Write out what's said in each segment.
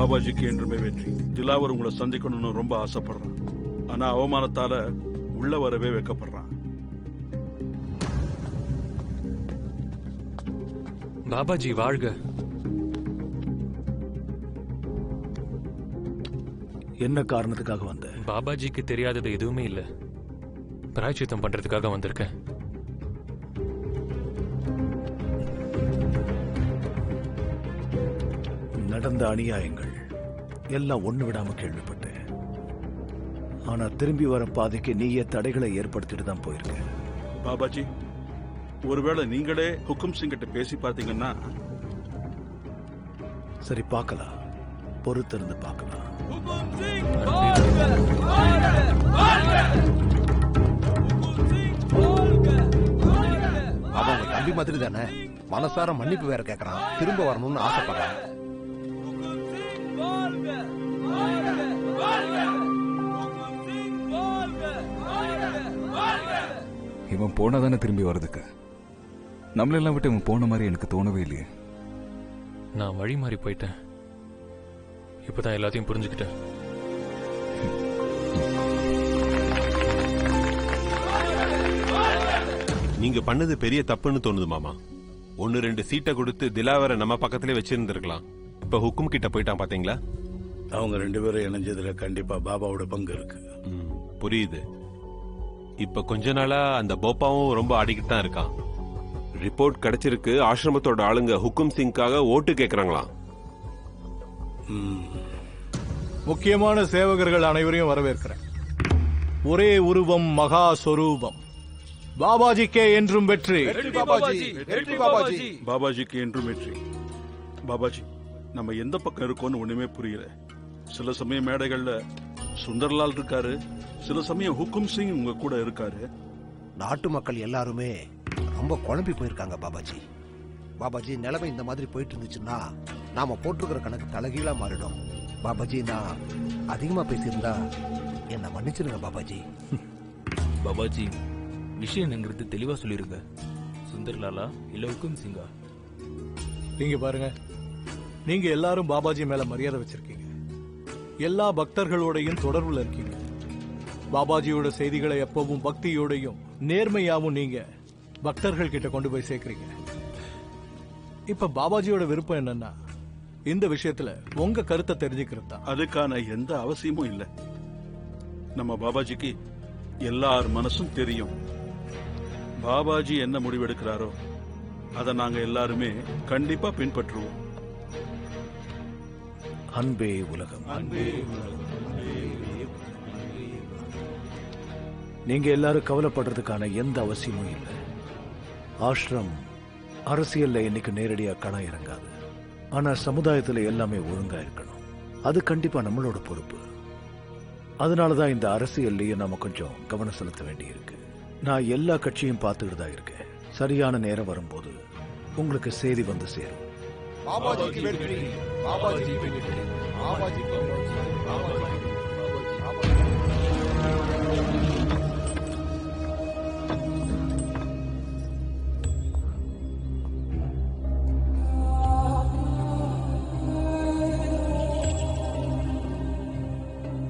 பாபாஜிக்கு என்றுமே வெற்றி. திலாவர் உங்களை சந்திக்கணும்னு ரொம்ப ஆசைப்படுறான். ஆனா அவமானத்தால உள்ள வரவே வைக்கப்படுறான். பாபாஜி வாழ்க. என்ன காரணத்துக்காக வந்த? பாபாஜிக்கு தெரியாதது எதுவுமே இல்ல. பிராயச்சித்தம் பண்றதுக்காக வந்திருக்கேன். நடந்த அநியாயங்கள் எல்லாம் ஒண்ணு விடாம கேள்விப்பட்டேன். ஆனா திரும்பி வர பாதைக்கு நீயே தடைகளை ஏற்படுத்திட்டு தான் போயிருக்க. பாபாஜி, ஒருவேளை நீங்களே ஹுக்கும் சிங் கிட்ட பேசி பார்த்தீங்கன்னா. சரி, பார்க்கலாம். பொறுத்திருந்து பார்க்கலாம். அவங்க தம்பி மாதிரி தானே, மனசார மன்னிப்பு வேற கேட்கறான். திரும்ப வரணும்னு ஆசைப்படுறான். இவன் போனாதானே திரும்பி வர்றதுக்கு. நம்மளெல்லாம் விட்டு இவன் போன மாதிரி எனக்கு தோணவே இல்லையே. நான் வழி மாறி போயிட்டேன். இப்பதான் எல்லாத்தையும் புரிஞ்சுக்கிட்டேன். நீங்க பண்ணது பெரிய தப்புன்னு தோணுது மாமா. 1-2 சீட்டை கொடுத்து திலாவரை நம்ம பக்கத்திலே வச்சிருந்திருக்கலாம். இப்ப ஹுக்கும் கிட்ட போயிட்டான் பாத்தீங்களா? அவங்க 2 பேரும் இணைஞ்சதுல கண்டிப்பா பாபாவோட பங்கு இருக்கு. புரியுது. இப்ப கொஞ்ச நாளா அந்த போப்பாவும் ரொம்ப ஆடிக்கிட்டு தான் இருக்கான். ரிப்போர்ட் கிடைச்சிருக்கு, ஆசிரமத்தோட ஆளுங்க ஹுக்கும் சிங்காக ஓட்டு கேக்குறாங்களாம். முக்கியமான சேவகர்கள் அனைவரையும் வரவேற்கிறேன். ஒரே உருவம் மகா சொரூபம். பாபாஜிக்கே என்றும் வெற்றி. பாபாஜிக்கு என்றும் வெற்றி. பாபாஜி, நம்ம எந்த பக்கம் இருக்கோம்னு ஒண்ணுமே புரியல. சில சமயம் மேடைகள்ல சுந்தர்லால் இருக்காரு, சில சமயம் ஹுக்கும் சிங் உங்க கூட இருக்காரு. நாட்டு மக்கள் எல்லாருமே ரொம்ப குழம்பி போயிருக்காங்க பாபாஜி. பாபாஜி, நிலைமை இந்த மாதிரி போயிட்டு இருந்துச்சுன்னா நாம போட்டிருக்கிற கணக்கு தலைகீழா மாறிடும். பாபாஜி, நான் அதிகமா பேசியிருந்தா என்ன மன்னிச்சிருங்க பாபாஜி. பாபாஜி, விஷயம் என்னங்கிறது தெளிவா சொல்லிருங்க. சுந்தர்லாலா இல்ல ஹுக்கும் சிங்கா? நீங்க பாருங்க, நீங்க எல்லாரும் பாபாஜி மேல மரியாதை வச்சிருக்கீங்க. எல்லா பக்தர்களோடையும் தொடர்புல இருக்கீங்க. பாபாஜியோட செய்திகளை எப்பவும் பக்தியோடையும் நேர்மையாவும் நீங்க பக்தர்கள் கிட்ட கொண்டு போய் சேர்க்கிறீங்க. இப்ப பாபாஜியோட விருப்பம் என்னன்னா இந்த விஷயத்துல உங்க கருத்தை தெரிஞ்சுக்கிறது தான். அதுக்கான எந்த அவசியமும் இல்லை. நம்ம பாபாஜிக்கு எல்லார் மனசும் தெரியும். பாபாஜி என்ன முடிவெடுக்கிறாரோ அதை நாங்க எல்லாருமே கண்டிப்பா பின்பற்றுவோம். அன்பே உலகம். நீங்க எல்லாரும் கவலைப்படுறதுக்கான எந்த அவசியமும் இல்லை. ஆஷ்ரம் அரசியல்ல இன்னைக்கு நேரடியா களம் இறங்காது. ஆனா சமுதாயத்துல எல்லாமே ஒழுங்கா இருக்கணும். அது கண்டிப்பா நம்மளோட பொறுப்பு. அதனாலதான் இந்த அரசியல்லையே நாம கொஞ்சம் கவனம் செலுத்த வேண்டி இருக்கு. நான் எல்லா கட்சியும் பார்த்துக்கிட்டு தான் இருக்கேன். சரியான நேரம் வரும்போது உங்களுக்கு செய்தி வந்து சேரும். பாபாஜிக்கு வெற்றி. பாபாஜிக்கு வெற்றி. பாபாஜிக்கு வெற்றி.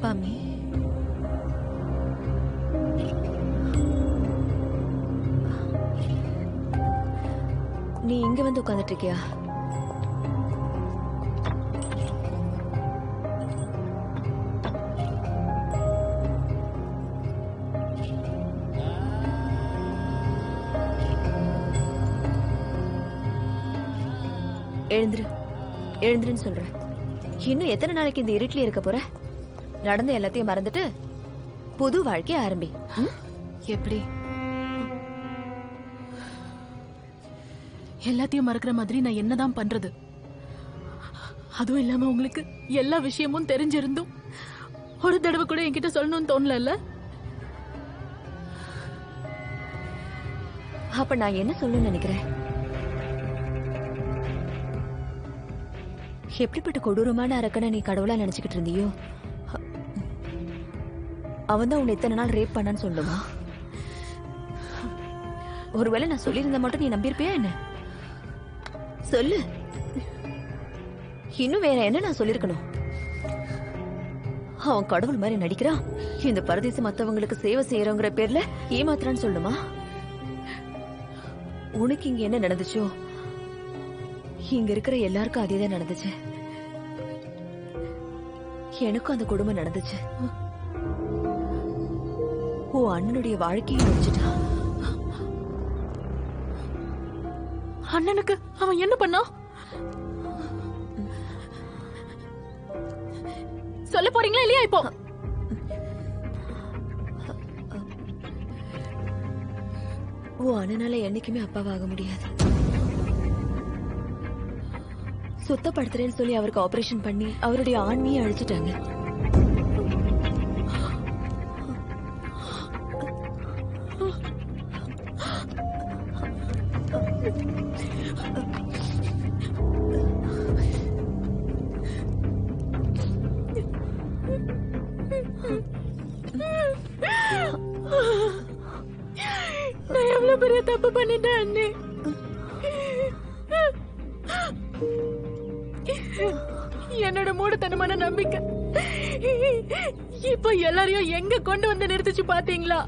பாமி, நீ இங்க வந்து உட்கார்ந்துட்டு இருக்கியா? எழுந்துரு, எழுந்துருன்னு சொல்றேன். இன்னும் எத்தனை நாளைக்கு இந்த இருட்டிலே இருக்க போற? நடந்த எல்லாத்தையும் மறந்துட்டு புது வாழ்க்கை ஆரம்பி. எப்படி? எல்லாத்தையும் மறக்கிற மாதிரி நான் என்னதான் பண்றது? அதுவும் இல்லாம உங்களுக்கு எல்லா விஷயமும் தெரிஞ்சிருந்தும் ஒரு தடவை கூட என்கிட்ட சொல்லணும்னு தோணல. அப்ப நான் என்ன சொல்லணும்னு நினைக்கிறேன்? எப்படிப்பட்ட கொடூரமான அரக்கனை நீ கடவுளா நினைச்சுக்கிட்டு இருந்தியோ, அவன் தான் உன்னை இத்தனை நாள் ரேப் பண்ணான்னு சொல்லுவா. ஒருவேளை நான் சொல்லியிருந்தா மட்டும் நீ நம்பியிருப்பியா என்ன? சொல்லு. இன்னும் வேற என்ன நான் சொல்லிருக்கணும்? அவன் கடவுள் மாதிரி நடிக்கிறான். இந்த பரதேசி மத்தவங்களுக்கு சேவை செய்யறோங்கிற பேர்ல ஏமாத்துறான்னு சொல்லுமா? உனக்கு இங்க என்ன நடந்துச்சோ இங்க இருக்கிற எல்லாருக்கும் அதேதான் நடந்துச்சு. எனக்கும் அந்த கொடுமை நடந்துச்சு. உன் அண்ணனுடைய வாழ்க்கையை முடிச்சுட்டான். அண்ணனுக்கு அவன் என்ன பண்ணா? சொல்ல போறீங்களா இல்லையா? இப்போ உன் அண்ணனால என்னைக்குமே அப்பாவாக முடியாது. சுத்தப்படுத்துறேன்னு சொல்லி அவருக்கு ஆபரேஷன் பண்ணி அவருடைய ஆண்மையை அழிச்சிட்டாங்க. நான் எவ்வளவு பெரிய தப்பு பண்ணிட்டேன் அண்ணே. என்னோட மூடத்தனமான நம்பிக்கை இப்ப எல்லாரையும் எங்க கொண்டு வந்து நிறுத்திச்சு பாத்தீங்களா?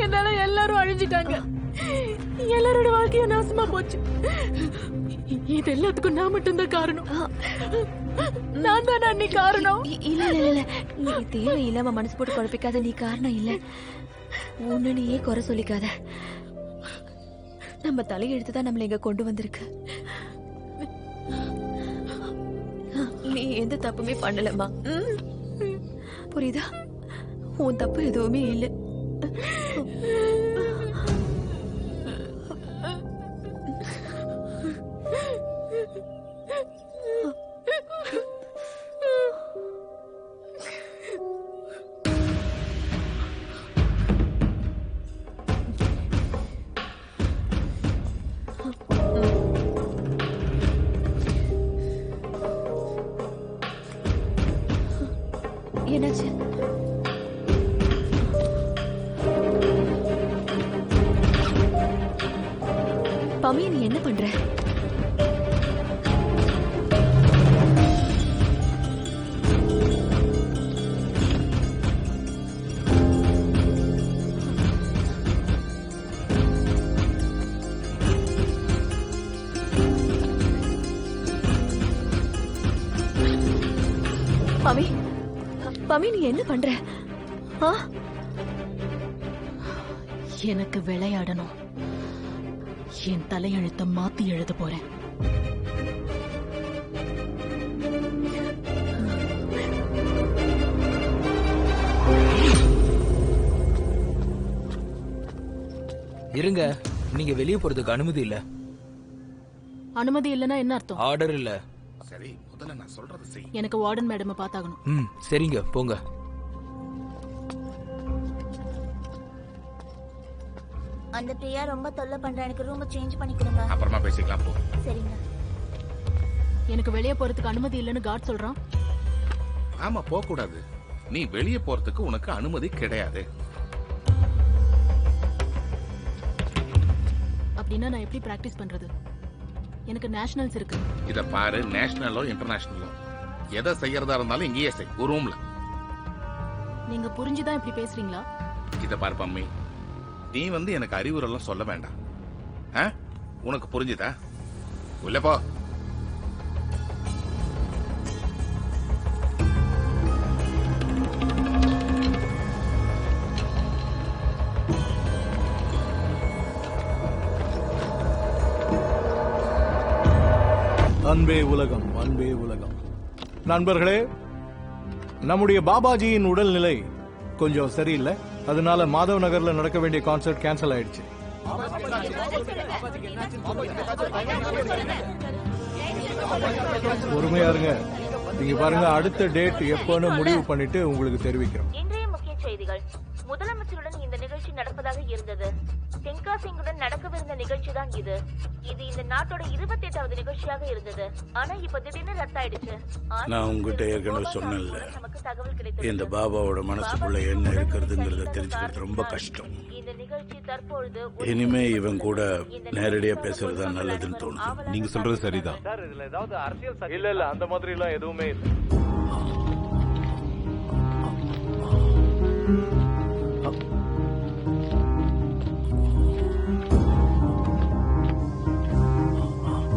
என்னால எல்லாரும் அழிஞ்சிட்டாங்க. எல்லாரோட வாழ்க்கையும் நாசமா போச்சு. இது எல்லாத்துக்கும் நான் மட்டும்தான் காரணம். நான் தான் அண்ணி காரணம். இல்ல இல்ல இல்ல, நீ தேவையில்லாம மனசு போட்டு குழப்பிக்காத. நீ காரணம் இல்ல. உன்னை நீயே குறை சொல்லிக்காத. நம்ம தலையெழுத்துதான் நம்மள இங்க கொண்டு வந்திருக்கு. நீ எந்த தப்புமே பண்ணலமா, புரியுதா? உன் தப்பு எதுவுமே இல்லை. என்னாச்சு? பமி, நீ என்ன பண்ற? பமி, பமி, நீ என்ன பண்ற? எனக்கு விளையாடணும். என் தலையெழுத்த மாத்தி எழுத போறேன். இருங்க, நீங்க வெளியே போறதுக்கு அனுமதி இல்ல. அனுமதி இல்லனா என்ன அர்த்தம்? ஆர்டர் இல்ல. சரி, முதல்ல நான் சொல்றது செய். எனக்கு வார்டன் மேடம் பார்த்தாகணும். சரிங்க, போங்க. அந்த பிரியா ரொம்ப தொல்லை பண்றா. எனக்கு ரூம் சேஞ்ச் பண்ணி கொடுங்க. அப்புறமா பேசிக்கலாம், போ. சரிங்க. எனக்கு வெளியே போறதுக்கு அனுமதி இல்லன்னு கார்ட் சொல்றான். ஆமா, போக கூடாது. நீ வெளியே போறதுக்கு உனக்கு அனுமதி கிடையாது. அப்படின்னா நான் எப்படி பிராக்டிஸ் பண்றது? எனக்கு நேஷனல்ஸ் இருக்கு. இத பாரு, நேஷனலோ இன்டர்நேஷனலோ எதை செய்யறதா இருந்தாலும் இங்கேயே செய், ஒரு ரூம்ல. நீங்க புரிஞ்சுதான் இப்படி பேசுறீங்களா? இத பாரு பம்மி, நீ எனக்கு அறிவுரெல்லாம் சொல்ல வேண்டாம். உனக்கு புரிஞ்சுதா? உள்ள போ. அன்பே உலகம், அன்பே உலகம். நண்பர்களே, நம்முடைய பாபாஜியின் உடல்நிலை கொஞ்சம் சரியில்லை. அதனால மாதவ் நகர்ல நடக்க வேண்டிய கான்சர்ட் கேன்சல் ஆயிடுச்சு. பொறுமையா இருங்க. நீங்க பாருங்க, அடுத்த டேட் எப்போன்னு முடிவு பண்ணிட்டு உங்களுக்கு தெரிவிக்கிறோம். இன்றைய முக்கிய செய்திகள். முதலமைச்சருடன் இந்த நிகழ்ச்சி நடப்பதாக இருந்தது. தென்காசிங்குடன் நடக்கவிருந்த நிகழ்ச்சி தான் இது. இது இந்த நாட்டோட 28வது நிகழ்ச்சியாக இருந்தது. ஆனா இப்ப திடீர்னு ரத்தாயிடுச்சு. நான் உங்ககிட்ட ஏற்கனவே சொன்னேன்ல, இந்த பாபாவோட மனசுக்குள்ள என்ன இருக்கிறதுங்கிறத தெரிஞ்சுக்கிறது ரொம்ப கஷ்டம். இந்த நிகழ்ச்சி தற்பொழுது இனிமே இவன் கூட நேரடியா பேசுறதா நல்லதுன்னு தோணுது. நீங்க சொல்றது சரிதான். சார் இதுல ஏதாவது அரசியல் இல்ல அந்த மாதிரி எல்லாம் எதுவுமே இல்ல.